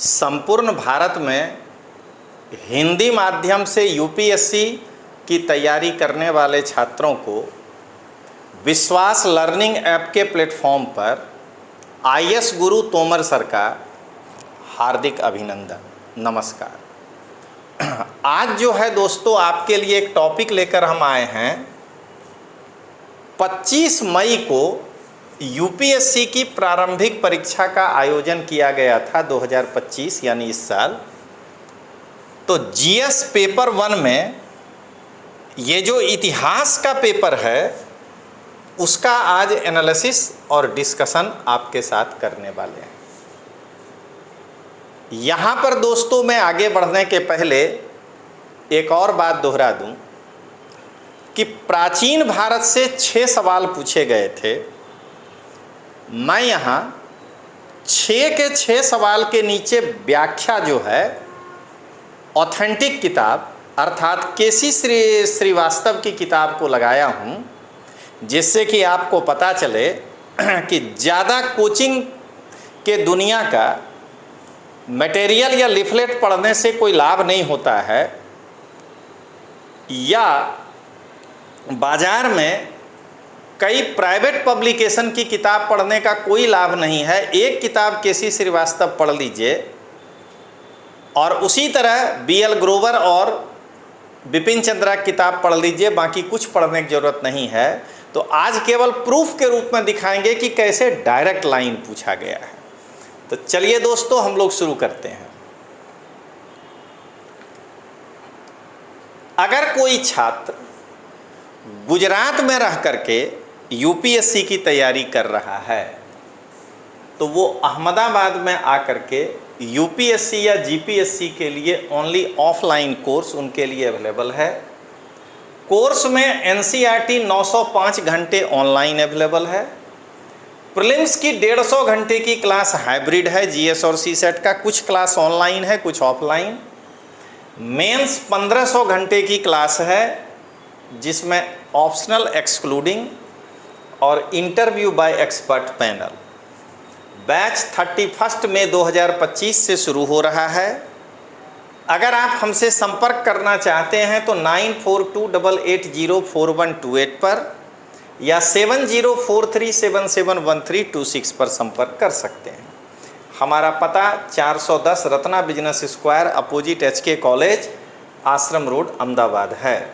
संपूर्ण भारत में हिंदी माध्यम से यूपीएससी की तैयारी करने वाले छात्रों को विश्वास लर्निंग ऐप के प्लेटफॉर्म पर आईएएस गुरु तोमर सर का हार्दिक अभिनंदन। नमस्कार। आज जो है दोस्तों आपके लिए एक टॉपिक लेकर हम आए हैं। 25 मई को यूपीएससी की प्रारंभिक परीक्षा का आयोजन किया गया था 2025 यानी इस साल। तो जीएस पेपर 1 में ये जो इतिहास का पेपर है उसका आज एनालिसिस और डिस्कशन आपके साथ करने वाले हैं। यहाँ पर दोस्तों मैं आगे बढ़ने के पहले एक और बात दोहरा दूं कि प्राचीन भारत से 6 सवाल पूछे गए थे। मैं यहाँ 6 के 6 सवाल के नीचे व्याख्या जो है ऑथेंटिक किताब अर्थात केसी श्रीवास्तव की किताब को लगाया हूँ, जिससे कि आपको पता चले कि ज़्यादा कोचिंग के दुनिया का मटेरियल या लिफलेट पढ़ने से कोई लाभ नहीं होता है, या बाज़ार में कई प्राइवेट पब्लिकेशन की किताब पढ़ने का कोई लाभ नहीं है। एक किताब केसी श्रीवास्तव पढ़ लीजिए और उसी तरह बीएल ग्रोवर और बिपिन चंद्रा की किताब पढ़ लीजिए, बाकी कुछ पढ़ने की ज़रूरत नहीं है। तो आज केवल प्रूफ के रूप में दिखाएंगे कि कैसे डायरेक्ट लाइन पूछा गया है। तो चलिए दोस्तों हम लोग शुरू करते हैं। अगर कोई छात्र गुजरात में रह करके यूपीएससी की तैयारी कर रहा है तो वो अहमदाबाद में आकर के यूपीएससी या जीपीएससी के लिए ओनली ऑफलाइन कोर्स उनके लिए अवेलेबल है। कोर्स में एनसीईआरटी 905 घंटे ऑनलाइन अवेलेबल है। प्रीलिम्स की 150 घंटे की क्लास हाइब्रिड है जीएस और सीसेट का, कुछ क्लास ऑनलाइन है कुछ ऑफलाइन। मेंस 1500 घंटे की क्लास है जिसमें ऑप्शनल एक्सक्लूडिंग और interview by expert panel. Batch 31 मई 2025 से शुरू हो रहा है। अगर आप हमसे संपर्क करना चाहते हैं तो 9428804128 पर या 7043771326 पर संपर्क कर सकते हैं। हमारा पता 410 Ratna business square opposite HK college Ashram road Ahmedabad है।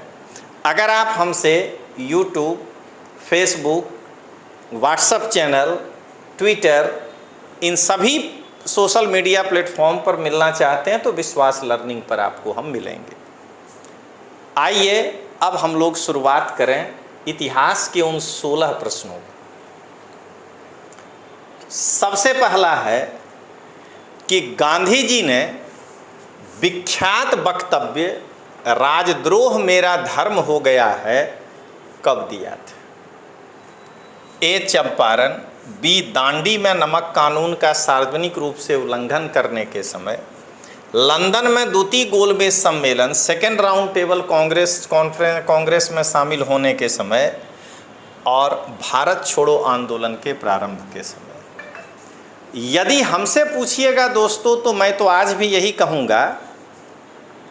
अगर आप हमसे YouTube, Facebook, WhatsApp channel, Twitter, इन सभी सोशल मीडिया प्लेटफॉर्म पर मिलना चाहते हैं तो विश्वास लर्निंग पर आपको हम मिलेंगे। आइए अब हम लोग शुरुआत करें इतिहास के उन 16 प्रश्नों की। सबसे पहला है कि गांधी जी ने विख्यात वक्तव्य राजद्रोह मेरा धर्म हो गया है कब दिया था? ए चंपारण, बी दांडी में नमक कानून का सार्वजनिक रूप से उल्लंघन करने के समय, लंदन में द्वितीय गोलमेज सम्मेलन सेकेंड राउंड टेबल कांग्रेस में शामिल होने के समय, और भारत छोड़ो आंदोलन के प्रारंभ के समय। यदि हमसे पूछिएगा दोस्तों तो मैं तो आज भी यही कहूँगा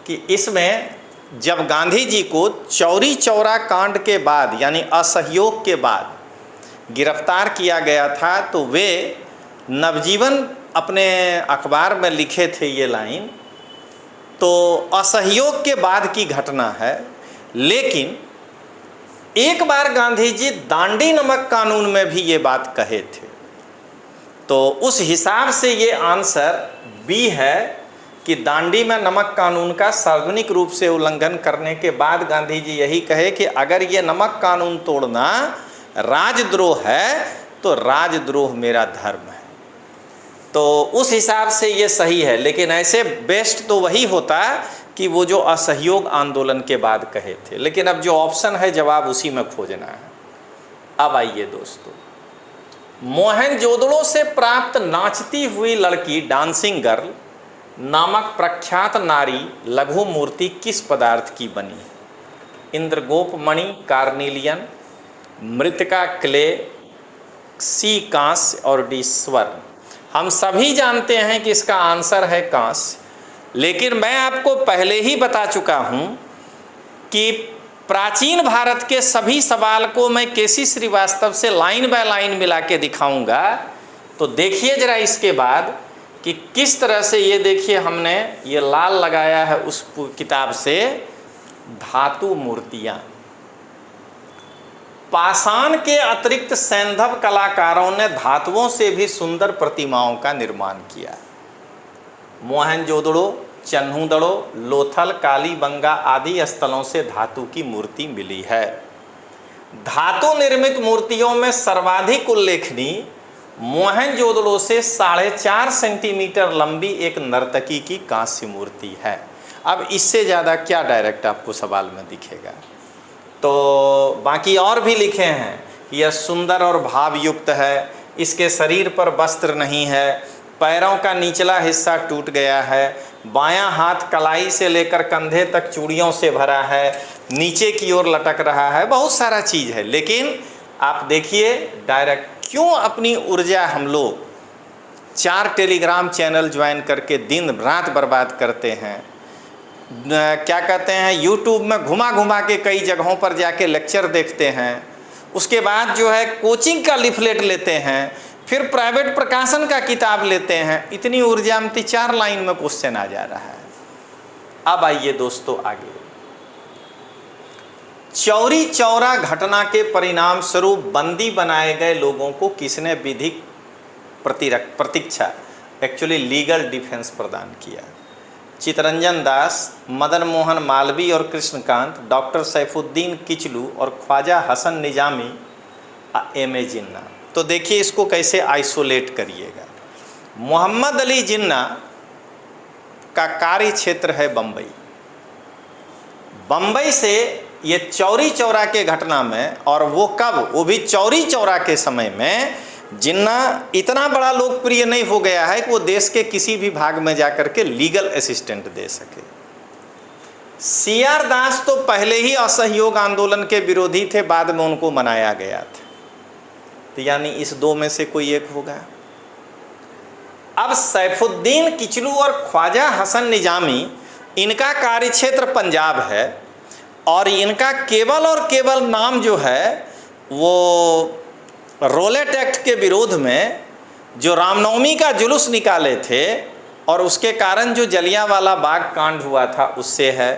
कि इसमें जब गांधी जी को चौरी चौरा कांड के बाद यानी असहयोग के बाद गिरफ्तार किया गया था तो वे नवजीवन अपने अखबार में लिखे थे ये लाइन। तो असहयोग के बाद की घटना है, लेकिन एक बार गांधी जी दांडी नमक कानून में भी ये बात कहे थे। तो उस हिसाब से ये आंसर बी है कि दांडी में नमक कानून का सार्वजनिक रूप से उल्लंघन करने के बाद गांधी जी यही कहे कि अगर ये नमक कानून तोड़ना राजद्रोह है तो राजद्रोह मेरा धर्म है। तो उस हिसाब से ये सही है, लेकिन ऐसे बेस्ट तो वही होता कि वो जो असहयोग आंदोलन के बाद कहे थे। लेकिन अब जो ऑप्शन है जवाब उसी में खोजना है। अब आइए दोस्तों, मोहनजोदड़ो से प्राप्त नाचती हुई लड़की डांसिंग गर्ल नामक प्रख्यात नारी लघु मूर्ति किस पदार्थ की बनी? इंद्रगोप मणि, कार्निलियन, मृतिका क्ले, सी कांस्य और डी स्वर्ण। हम सभी जानते हैं कि इसका आंसर है कांस्य। लेकिन मैं आपको पहले ही बता चुका हूं कि प्राचीन भारत के सभी सवाल को मैं केसी श्रीवास्तव से लाइन बाय लाइन मिला के दिखाऊंगा। तो देखिए जरा इसके बाद कि किस तरह से, ये देखिए हमने ये लाल लगाया है उस किताब से, धातु मूर्तियां। पाषाण के अतिरिक्त सैंधव कलाकारों ने धातुओं से भी सुंदर प्रतिमाओं का निर्माण किया। मोहनजोदड़ो, चन्हूदड़ो, लोथल, कालीबंगा आदि स्थलों से धातु की मूर्ति मिली है। धातु निर्मित मूर्तियों में सर्वाधिक उल्लेखनीय मोहनजोदड़ो से 4.5 सेंटीमीटर लंबी एक नर्तकी की कांस्य मूर्ति है। अब इससे ज़्यादा क्या डायरेक्ट आपको सवाल में दिखेगा। तो बाकी और भी लिखे हैं, यह सुंदर और भावयुक्त है, इसके शरीर पर वस्त्र नहीं है, पैरों का निचला हिस्सा टूट गया है, बायां हाथ कलाई से लेकर कंधे तक चूड़ियों से भरा है, नीचे की ओर लटक रहा है, बहुत सारा चीज़ है। लेकिन आप देखिए डायरेक्ट क्यों अपनी ऊर्जा हम लोग 4 टेलीग्राम चैनल ज्वाइन करके दिन रात बर्बाद करते हैं। क्या कहते हैं, यूट्यूब में घुमा घुमा के कई जगहों पर जाके लेक्चर देखते हैं, उसके बाद जो है कोचिंग का लिफलेट लेते हैं, फिर प्राइवेट प्रकाशन का किताब लेते हैं। इतनी ऊर्जा में 4 लाइन में क्वेश्चन आ जा रहा है। अब आइए दोस्तों आगे, चौरी चौरा घटना के परिणाम स्वरूप बंदी बनाए गए लोगों को किसने विधिक प्रतीक्षा एक्चुअली लीगल डिफेंस प्रदान किया? चितरंजन दास, मदन मोहन मालवीय और कृष्णकांत, डॉक्टर सैफुद्दीन किचलू और ख्वाजा हसन निजामी, एम.ए. जिन्ना। तो देखिए इसको कैसे आइसोलेट करिएगा। मोहम्मद अली जिन्ना का कार्य क्षेत्र है बम्बई। बम्बई से ये चौरी चौरा के घटना में, और वो कब, वो भी चौरी चौरा के समय में, जिन्ना इतना बड़ा लोकप्रिय नहीं हो गया है कि वो देश के किसी भी भाग में जाकर के लीगल असिस्टेंट दे सके। सी.आर. दास तो पहले ही असहयोग आंदोलन के विरोधी थे, बाद में उनको मनाया गया था। तो यानी इस 2 में से कोई एक होगा। अब सैफुद्दीन किचलू और ख्वाजा हसन निजामी, इनका कार्यक्षेत्र पंजाब है, और इनका केवल और केवल नाम जो है वो रोलेट एक्ट के विरोध में जो रामनवमी का जुलूस निकाले थे और उसके कारण जो जलियांवाला बाग कांड हुआ था उससे है।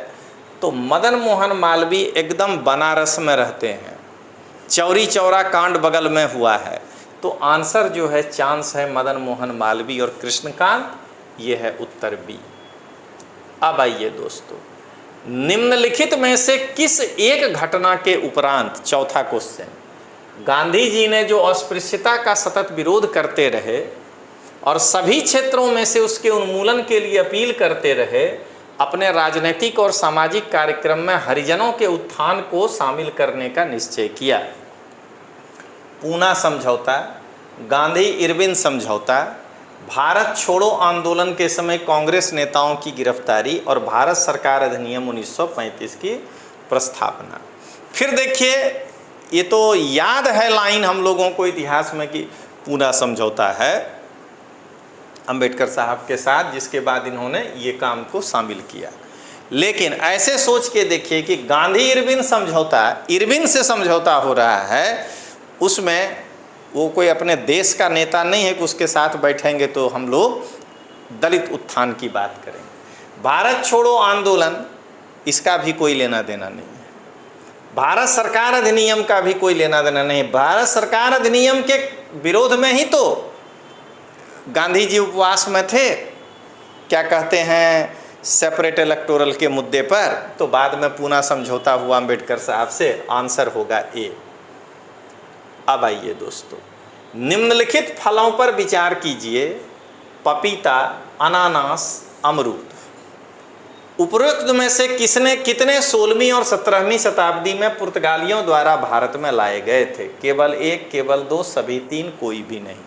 तो मदन मोहन मालवीय एकदम बनारस में रहते हैं, चौरी चौरा कांड बगल में हुआ है। तो आंसर जो है, चांस है मदन मोहन मालवीय और कृष्णकांत, ये है उत्तर बी। अब आइए दोस्तों, निम्नलिखित में से किस एक घटना के उपरांत, चौथा क्वेश्चन, गांधी जी ने जो अस्पृश्यता का सतत विरोध करते रहे और सभी क्षेत्रों में से उसके उन्मूलन के लिए अपील करते रहे, अपने राजनीतिक और सामाजिक कार्यक्रम में हरिजनों के उत्थान को शामिल करने का निश्चय किया? पूना समझौता, गांधी इरविन समझौता, भारत छोड़ो आंदोलन के समय कांग्रेस नेताओं की गिरफ्तारी और भारत सरकार अधिनियम 1935 की प्रस्तावना। फिर देखिए, ये तो याद है लाइन हम लोगों को इतिहास में कि पूना समझौता है अंबेडकर साहब के साथ, जिसके बाद इन्होंने ये काम को शामिल किया। लेकिन ऐसे सोच के देखिए कि गांधी इरविन समझौता, इरविन से समझौता हो रहा है, उसमें वो कोई अपने देश का नेता नहीं है कि उसके साथ बैठेंगे तो हम लोग दलित उत्थान की बात करेंगे। भारत छोड़ो आंदोलन, इसका भी कोई लेना देना नहीं है। भारत सरकार अधिनियम का भी कोई लेना देना नहीं। भारत सरकार अधिनियम के विरोध में ही तो गांधी जी उपवास में थे, क्या कहते हैं, सेपरेट इलेक्टोरल के मुद्दे पर। तो बाद में पूना समझौता हुआ अंबेडकर साहब से, आंसर होगा ए। अब आइए दोस्तों, निम्नलिखित फलों पर विचार कीजिए, पपीता, अनानास, अमरूद। उपरोक्त में से कितने 16वीं और 17वीं शताब्दी में पुर्तगालियों द्वारा भारत में लाए गए थे? केवल 1, केवल 2, सभी 3, कोई भी नहीं।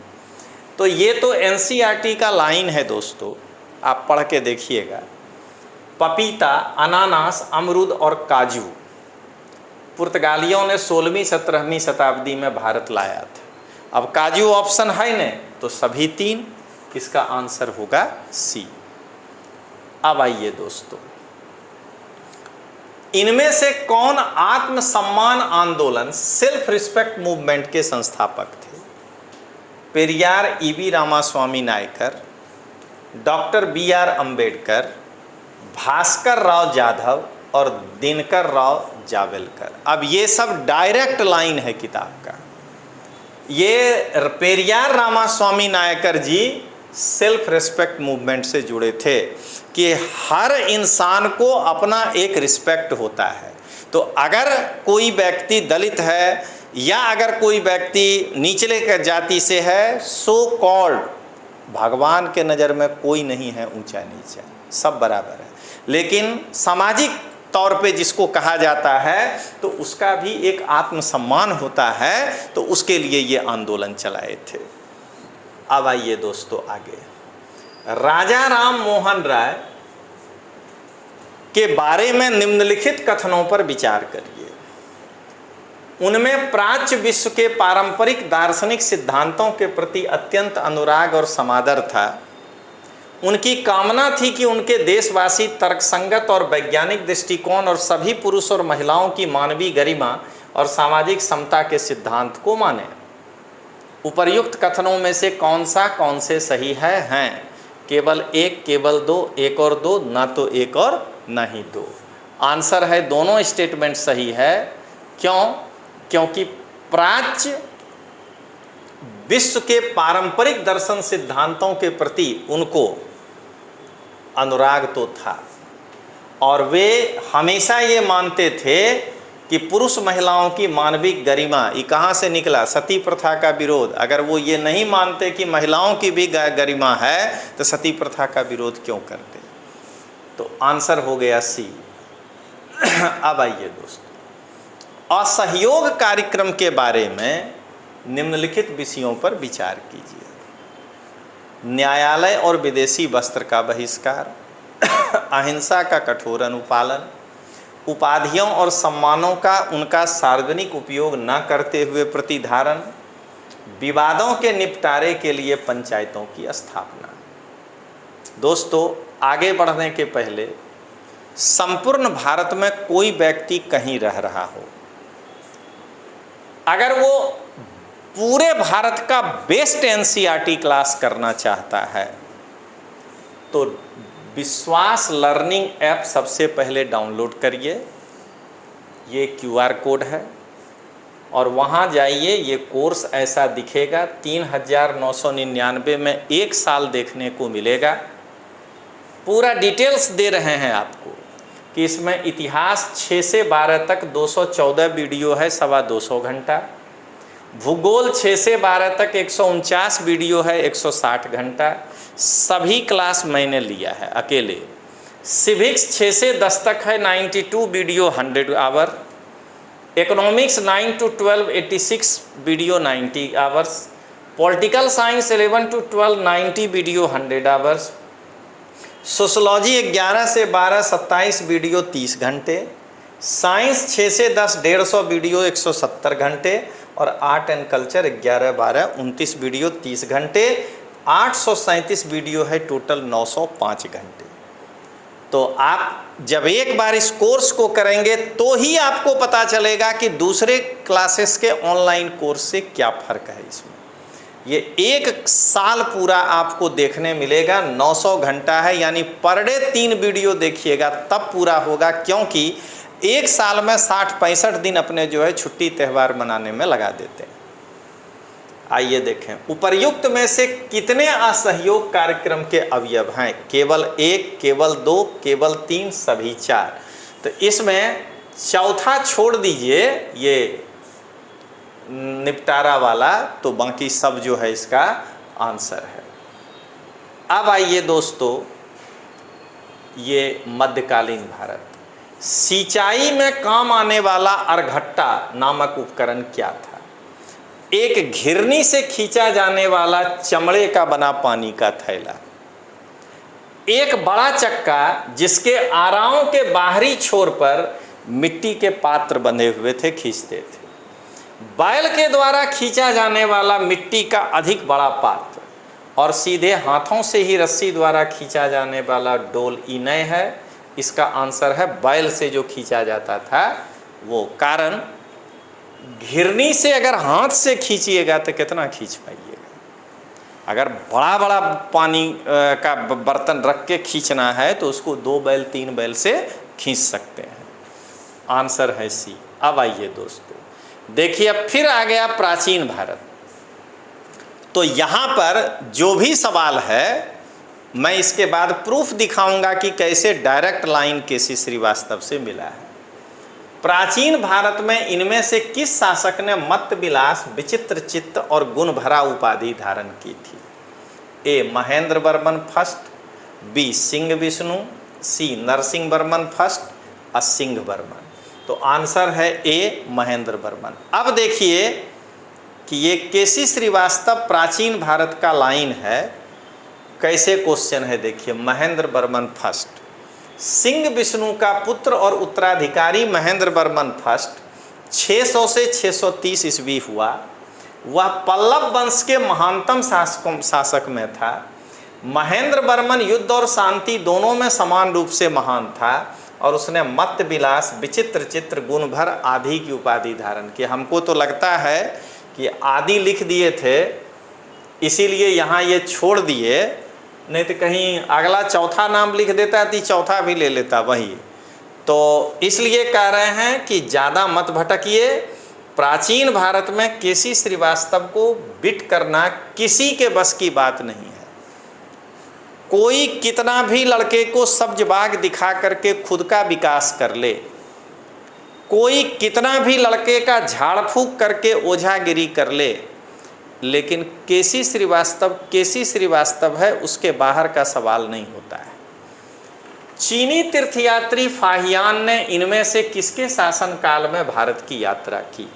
तो ये तो एनसीईआरटी का लाइन है दोस्तों, आप पढ़ के देखिएगा। पपीता, अनानास, अमरूद और काजू पुर्तगालियों ने 16वीं 17वीं शताब्दी में भारत लाया था। अब काजू ऑप्शन है नहीं, तो सभी 3, इसका आंसर होगा सी। अब आइए दोस्तों, इनमें से कौन आत्मसम्मान आंदोलन सेल्फ रिस्पेक्ट मूवमेंट के संस्थापक थे? पेरियार ईवी रामास्वामी नायकर, डॉक्टर बी.आर. अंबेडकर, भास्कर राव जाधव और दिनकर राव जावलकर। अब ये सब डायरेक्ट लाइन है किताब का। ये पेरियार रामास्वामी नायकर जी सेल्फ रिस्पेक्ट मूवमेंट से जुड़े थे कि हर इंसान को अपना एक रिस्पेक्ट होता है। तो अगर कोई व्यक्ति दलित है या अगर कोई व्यक्ति निचले जाति से है, सो कॉल्ड, भगवान के नज़र में कोई नहीं है ऊंचा नीचा, सब बराबर है। लेकिन सामाजिक तौर पे जिसको कहा जाता है तो उसका भी एक आत्मसम्मान होता है, तो उसके लिए ये आंदोलन चलाए थे। अब आइए दोस्तों आगे, राजा राम मोहन राय के बारे में निम्नलिखित कथनों पर विचार करिए। उनमें प्राच्य विश्व के पारंपरिक दार्शनिक सिद्धांतों के प्रति अत्यंत अनुराग और समादर था। उनकी कामना थी कि उनके देशवासी तर्कसंगत और वैज्ञानिक दृष्टिकोण और सभी पुरुष और महिलाओं की मानवीय गरिमा और सामाजिक समता के सिद्धांत को माने। उपर्युक्त कथनों में से कौन से सही है? हैं केवल एक, केवल दो, एक और दो, ना तो एक और ना ही दो। आंसर है दोनों स्टेटमेंट सही है। क्यों? क्योंकि प्राच्य विश्व के पारंपरिक दर्शन सिद्धांतों के प्रति उनको अनुराग तो था और वे हमेशा ये मानते थे कि पुरुष महिलाओं की मानवीय गरिमा, ये कहाँ से निकला? सती प्रथा का विरोध। अगर वो ये नहीं मानते कि महिलाओं की भी गरिमा है तो सती प्रथा का विरोध क्यों करते? तो आंसर हो गया सी। अब आइए दोस्तों, असहयोग कार्यक्रम के बारे में निम्नलिखित विषयों पर विचार कीजिए। न्यायालय और विदेशी वस्त्र का बहिष्कार, अहिंसा का कठोर अनुपालन, उपाधियों और सम्मानों का उनका सार्वजनिक उपयोग न करते हुए प्रतिधारण, विवादों के निपटारे के लिए पंचायतों की स्थापना। दोस्तों, आगे बढ़ने के पहले संपूर्ण भारत में कोई व्यक्ति कहीं रह रहा हो, अगर वो पूरे भारत का बेस्ट एनसीईआरटी क्लास करना चाहता है तो विश्वास लर्निंग ऐप सबसे पहले डाउनलोड करिए। ये क्यूआर कोड है और वहाँ जाइए, ये कोर्स ऐसा दिखेगा। 3,999 में 1 साल देखने को मिलेगा। पूरा डिटेल्स दे रहे हैं आपको कि इसमें इतिहास 6 से 12 तक 214 वीडियो है, 225 घंटा। भूगोल 6 से 12 तक 149 वीडियो है, 160 घंटा। सभी क्लास मैंने लिया है अकेले। सिविक्स 6 से 10 तक है, 92 video 100 hour. Economics 9 to 12 86 video 90 hours. Political science 11 to 12 90 video 100 hours. Sociology 11 से 12 27 वीडियो 30 घंटे। साइंस 6 से 10 150 वीडियो 170 घंटे। और आर्ट एंड कल्चर 11 12 29 वीडियो 30 घंटे। 837 वीडियो है टोटल 905 घंटे। तो आप जब एक बार इस कोर्स को करेंगे तो ही आपको पता चलेगा कि दूसरे क्लासेस के ऑनलाइन कोर्स से क्या फ़र्क है। इसमें ये 1 साल पूरा आपको देखने मिलेगा। 900 घंटा है, यानी पर डे 3 वीडियो देखिएगा तब पूरा होगा, क्योंकि 1 साल में 60-65 दिन अपने जो है छुट्टी त्यौहार मनाने में लगा देते हैं। आइए देखें, उपर्युक्त में से कितने असहयोग कार्यक्रम के अवयव हैं? केवल 1, केवल 2, केवल 3, सभी 4। तो इसमें चौथा छोड़ दीजिए, ये निपटारा वाला, तो बाकी सब जो है इसका आंसर है। अब आइए दोस्तों, ये मध्यकालीन भारत। सिंचाई में काम आने वाला अरघट्टा नामक उपकरण क्या था? एक घिरनी से खींचा जाने वाला चमड़े का बना पानी का थैला, एक बड़ा चक्का जिसके आराओं के बाहरी छोर पर मिट्टी के पात्र बंधे हुए थे, खींचते थे। बैल के द्वारा खींचा जाने वाला मिट्टी का अधिक बड़ा पात्र और सीधे हाथों से ही रस्सी द्वारा खींचा जाने वाला डोल इनय है। इसका आंसर है बैल से जो खींचा जाता था वो। कारण घिरनी से अगर हाथ से खींचिएगा तो कितना खींच पाइएगा। अगर बड़ा बड़ा पानी का बर्तन रख के खींचना है तो उसको 2 बैल 3 बैल से खींच सकते हैं। आंसर है सी। अब आइए दोस्तों देखिए, अब फिर आ गया प्राचीन भारत। तो यहाँ पर जो भी सवाल है मैं इसके बाद प्रूफ दिखाऊंगा कि कैसे डायरेक्ट लाइन केसी श्रीवास्तव से मिला है। प्राचीन भारत में इनमें से किस शासक ने मत्त विलास, विचित्र चित्त और गुण भरा उपाधि धारण की थी? ए महेंद्र वर्मन फर्स्ट, बी सिंह विष्णु, सी नरसिंह वर्मन फर्स्ट और सिंह वर्मन। तो आंसर है ए महेंद्र वर्मन। अब देखिए कि ये केसी श्रीवास्तव प्राचीन भारत का लाइन है। कैसे क्वेश्चन है देखिए, महेंद्र वर्मन फर्स्ट, सिंह विष्णु का पुत्र और उत्तराधिकारी महेंद्र वर्मन फर्स्ट 600 से 630 ईस्वी हुआ। वह पल्लव वंश के महानतम शासक में था। महेंद्र वर्मन युद्ध और शांति दोनों में समान रूप से महान था और उसने मत्त विलास, विचित्र चित्र, गुण भर आदि की उपाधि धारण की। हमको तो लगता है कि आदि लिख दिए थे इसीलिए यहाँ ये छोड़ दिए, नहीं तो कहीं अगला चौथा नाम लिख देता तो चौथा भी ले लेता वही। तो इसलिए कह रहे हैं कि ज़्यादा मत भटकिए। प्राचीन भारत में केसी श्रीवास्तव को बिट करना किसी के बस की बात नहीं है। कोई कितना भी लड़के को सब्ज बाग दिखा करके खुद का विकास कर ले, कोई कितना भी लड़के का झाड़ फूक करके ओझागिरी कर ले, लेकिन केसी श्रीवास्तव है, उसके बाहर का सवाल नहीं होता है। चीनी तीर्थयात्री फाहियान ने इनमें से किसके शासनकाल में भारत की यात्रा की?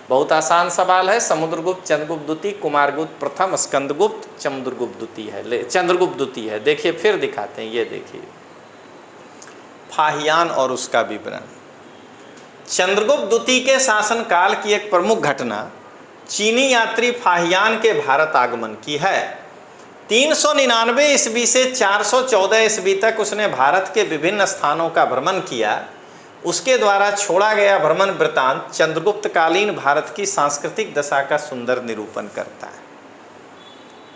बहुत आसान सवाल है। समुद्रगुप्त, चंद्रगुप्त द्वितीय, कुमारगुप्त प्रथम, स्कंदगुप्त, चंद्रगुप्त द्वितीय है। देखिए फिर दिखाते हैं, ये देखिए फाहियान और उसका विवरण। चंद्रगुप्त द्वितीय के शासनकाल की एक प्रमुख घटना चीनी यात्री फाहियान के भारत आगमन की है। 399 ईस्वी से 414 ईस्वी तक उसने भारत के विभिन्न स्थानों का भ्रमण किया। उसके द्वारा छोड़ा गया भ्रमण वृत्तांत चंद्रगुप्तकालीन भारत की सांस्कृतिक दशा का सुंदर निरूपण करता है।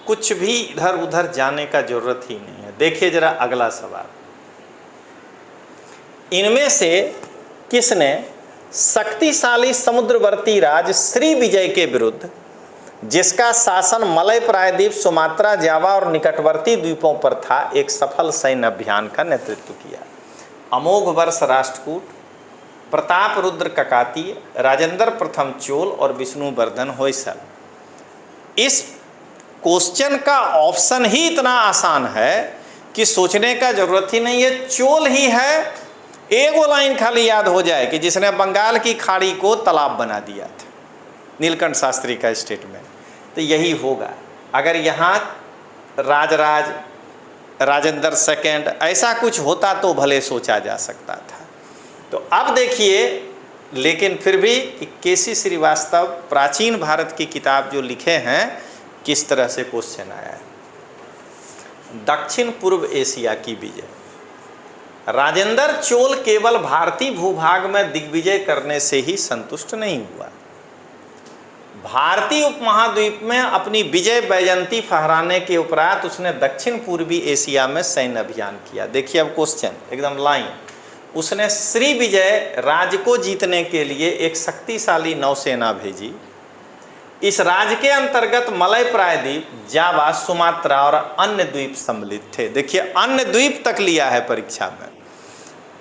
कुछ भी इधर उधर जाने का जरूरत ही नहीं है। देखिए जरा अगला सवाल, इनमें से किसने शक्तिशाली समुद्रवर्ती राज श्री विजय के विरुद्ध, जिसका शासन मलय प्रायद्वीप, सुमात्रा, जावा और निकटवर्ती द्वीपों पर था, एक सफल सैन्य अभियान का नेतृत्व किया? अमोघ वर्ष राष्ट्रकूट, प्रताप रुद्र ककातीय, राजेंद्र प्रथम चोल और विष्णुवर्धन होयसल। इस क्वेश्चन का ऑप्शन ही इतना आसान है कि सोचने का जरूरत ही नहीं है। चोल ही है। एक वो लाइन खाली याद हो जाए कि जिसने बंगाल की खाड़ी को तालाब बना दिया था, नीलकंठ शास्त्री का स्टेटमेंट, तो यही होगा। अगर यहाँ राजराज, राजेंद्र सेकेंड ऐसा कुछ होता तो भले सोचा जा सकता था। तो अब देखिए, लेकिन फिर भी केसी श्रीवास्तव प्राचीन भारत की किताब जो लिखे हैं किस तरह से क्वेश्चन आया है। दक्षिण पूर्व एशिया की विजय। राजेंद्र चोल केवल भारतीय भूभाग में दिग्विजय करने से ही संतुष्ट नहीं हुआ। भारतीय उपमहाद्वीप में अपनी विजय वैजयंती फहराने के उपरांत उसने दक्षिण पूर्वी एशिया में सैन्य अभियान किया। देखिए अब क्वेश्चन एकदम लाइन, उसने श्री विजय राज्य को जीतने के लिए एक शक्तिशाली नौसेना भेजी। इस राज्य के अंतर्गत मलय प्रायद्वीप, जावा, सुमात्रा और अन्य द्वीप सम्मिलित थे। देखिए अन्य द्वीप तक लिया है परीक्षा में।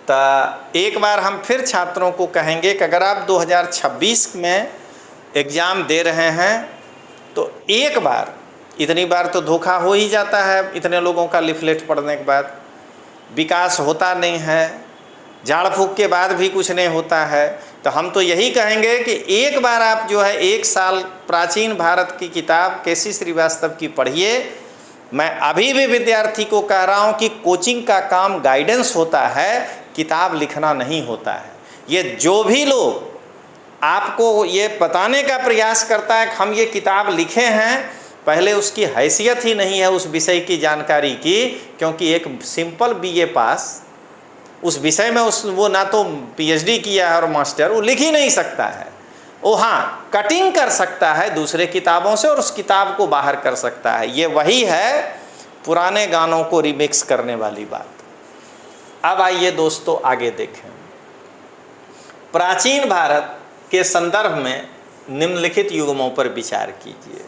तो एक बार हम फिर छात्रों को कहेंगे कि अगर आप 2026 में एग्ज़ाम दे रहे हैं तो एक बार, इतनी बार तो धोखा हो ही जाता है, इतने लोगों का लिफलेट पढ़ने के बाद विकास होता नहीं है, झाड़ फूक के बाद भी कुछ नहीं होता है। तो हम तो यही कहेंगे कि एक बार आप जो है 1 साल प्राचीन भारत की किताब केसी श्रीवास्तव की पढ़िए। मैं अभी भी विद्यार्थी को कह रहा हूँ कि कोचिंग का काम गाइडेंस होता है, किताब लिखना नहीं होता है। ये जो भी लोग आपको ये बताने का प्रयास करता है कि हम ये किताब लिखे हैं पहले उसकी हैसियत ही नहीं है उस विषय की जानकारी की, क्योंकि एक सिंपल बीए पास उस विषय में वो ना तो पीएचडी किया है और मास्टर, वो लिख ही नहीं सकता है। वो हाँ कटिंग कर सकता है दूसरे किताबों से और उस किताब को बाहर कर सकता है। ये वही है पुराने गानों को रिमिक्स करने वाली बात। अब आइए दोस्तों आगे देखें। प्राचीन भारत के संदर्भ में निम्नलिखित युग्मों पर विचार कीजिए।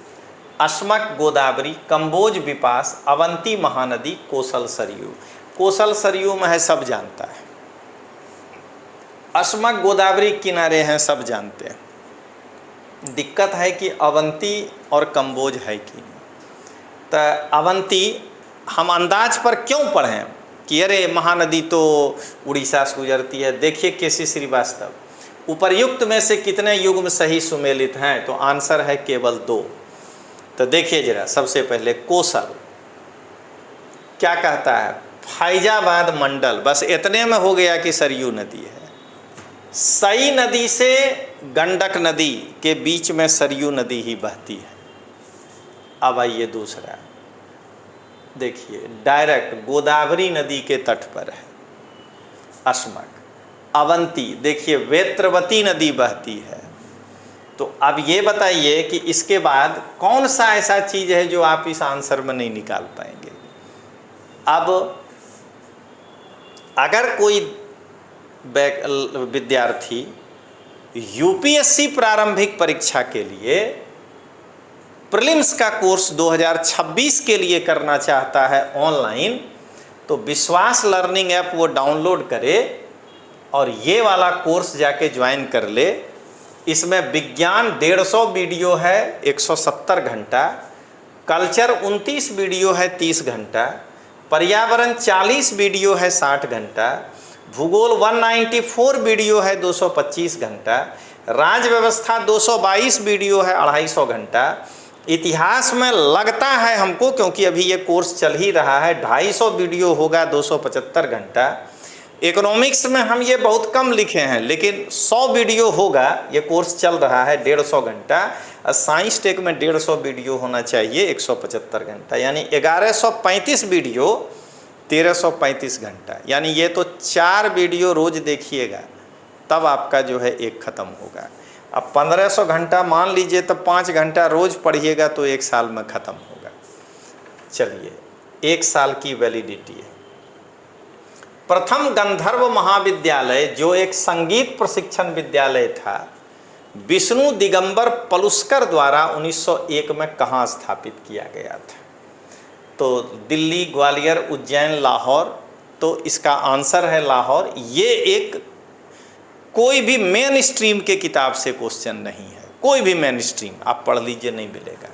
अश्मक गोदावरी, कंबोज विपास, अवंती महानदी, कोसल सरयू। कोसल सरयू में है, सब जानता है। अश्मक गोदावरी किनारे हैं, सब जानते हैं। दिक्कत है कि अवंती और कंबोज है कि नहीं। तो अवंती हम अंदाज पर क्यों पढ़ें कि अरे महानदी तो उड़ीसा से गुजरती है। देखिए केसी श्रीवास्तव, उपर्युक्त में से कितने युग्म सही सुमेलित हैं, तो आंसर है केवल 2। तो देखिए जरा, सबसे पहले कोसल क्या कहता है, फैजाबाद मंडल, बस इतने में हो गया कि सरयू नदी है। सई नदी से गंडक नदी के बीच में सरयू नदी ही बहती है। अब आइए दूसरा, देखिए डायरेक्ट गोदावरी नदी के तट पर है अश्मक। अवंती देखिए वेत्रवती नदी बहती है। तो अब ये बताइए कि इसके बाद कौन सा ऐसा चीज़ है जो आप इस आंसर में नहीं निकाल पाएंगे। अब अगर कोई विद्यार्थी यूपीएससी प्रारंभिक परीक्षा के लिए प्रीलिम्स का कोर्स 2026 के लिए करना चाहता है ऑनलाइन, तो विश्वास लर्निंग ऐप वो डाउनलोड करे और ये वाला कोर्स जाके ज्वाइन कर ले। इसमें विज्ञान 150 वीडियो है 170 घंटा, कल्चर 29 वीडियो है 30 घंटा, पर्यावरण 40 वीडियो है 60 घंटा, भूगोल 194 वीडियो है 225 घंटा, राज्य व्यवस्था 222 वीडियो है 250 घंटा, इतिहास में लगता है हमको, क्योंकि अभी ये कोर्स चल ही रहा है, 250 वीडियो होगा 275 घंटा। इकोनॉमिक्स में हम ये बहुत कम लिखे हैं, लेकिन 100 वीडियो होगा, ये कोर्स चल रहा है 150 घंटा। और साइंस टेक में 150 वीडियो होना चाहिए 175 घंटा, यानी 1135 वीडियो 1335 घंटा। यानी ये तो 4 वीडियो रोज देखिएगा तब आपका जो है एक ख़त्म होगा। अब 1500 घंटा मान लीजिए, तो 5 घंटा रोज पढ़िएगा तो 1 साल में ख़त्म होगा। चलिए, 1 साल की वैलिडिटी है। प्रथम गंधर्व महाविद्यालय जो एक संगीत प्रशिक्षण विद्यालय था, विष्णु दिगंबर पलुस्कर द्वारा 1901 में कहाँ स्थापित किया गया था? तो दिल्ली, ग्वालियर, उज्जैन, लाहौर। तो इसका आंसर है लाहौर। ये एक कोई भी मेन स्ट्रीम के किताब से क्वेश्चन नहीं है, कोई भी मेन स्ट्रीम आप पढ़ लीजिए नहीं मिलेगा।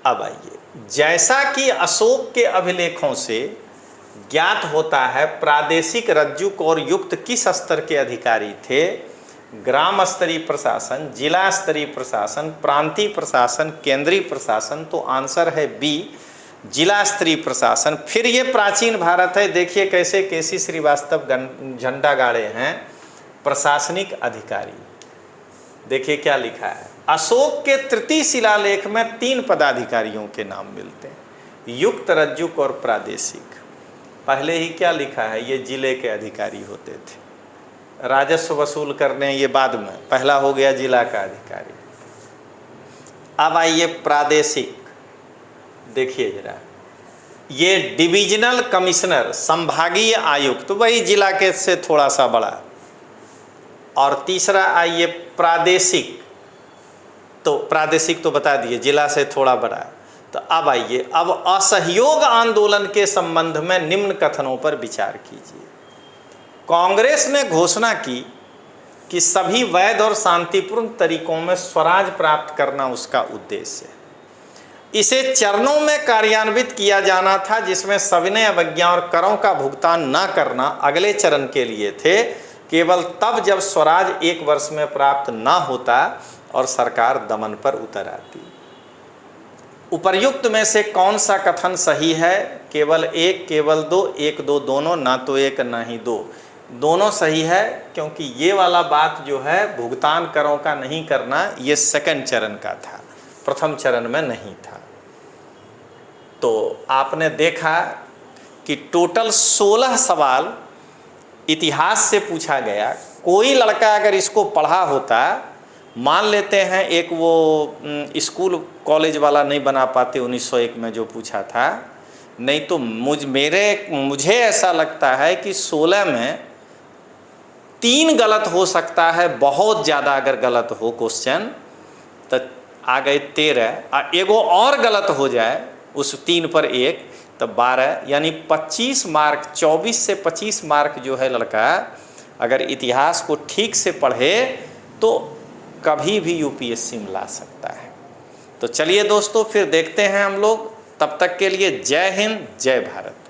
अब आइए, जैसा कि अशोक के अभिलेखों से ज्ञात होता है, प्रादेशिक रज्जुक और युक्त किस स्तर के अधिकारी थे? ग्राम स्तरीय प्रशासन, जिला स्तरीय प्रशासन, प्रांतीय प्रशासन, केंद्रीय प्रशासन। तो आंसर है बी, जिला स्तरीय प्रशासन। फिर ये प्राचीन भारत है, देखिए कैसे केसी श्रीवास्तव झंडा गाड़े हैं, प्रशासनिक अधिकारी। देखिए क्या लिखा है, अशोक के तृतीय शिलालेख में 3 पदाधिकारियों के नाम मिलते हैं, युक्त, रज्जुक और प्रादेशिक। पहले ही क्या लिखा है, ये जिले के अधिकारी होते थे, राजस्व वसूल करने, ये बाद में, पहला हो गया जिला का अधिकारी। अब आइए प्रादेशिक, देखिए जरा, ये डिविजनल कमिश्नर, संभागीय आयुक्त, तो वही जिला के से थोड़ा सा बड़ा। और तीसरा आइए प्रादेशिक, तो प्रादेशिक तो बता दिए, जिला से थोड़ा बड़ा। तो अब आइए, अब असहयोग आंदोलन के संबंध में निम्न कथनों पर विचार कीजिए। कांग्रेस ने घोषणा की कि सभी वैध और शांतिपूर्ण तरीकों में स्वराज प्राप्त करना उसका उद्देश्य है। इसे चरणों में कार्यान्वित किया जाना था, जिसमें सविनय अवज्ञा और करों का भुगतान न करना अगले चरण के लिए थे। केवल तब जब स्वराज 1 वर्ष में प्राप्त ना होता और सरकार दमन पर उतर आती। उपर्युक्त में से कौन सा कथन सही है? केवल 1, केवल 2, 1, 2 दोनों, ना तो 1 ना ही 2, दोनों सही है। क्योंकि ये वाला बात जो है भुगतान करों का नहीं करना, ये सेकंड चरण का था, प्रथम चरण में नहीं था। तो आपने देखा कि टोटल 16 सवाल इतिहास से पूछा गया। कोई लड़का अगर इसको पढ़ा होता, मान लेते हैं एक वो स्कूल कॉलेज वाला नहीं बना पाते 1901 में जो पूछा था, नहीं तो मुझे ऐसा लगता है कि 16 में 3 गलत हो सकता है, बहुत ज़्यादा अगर गलत हो क्वेश्चन तो आ गए 13, एगो और गलत हो जाए उस 3 पर 1 तो 12, यानी 25 मार्क, 24 से 25 मार्क जो है लड़का अगर इतिहास को ठीक से पढ़े तो कभी भी यूपीएससी में ला सकता है। तो चलिए दोस्तों, फिर देखते हैं हम लोग। तब तक के लिए जय हिंद, जय भारत।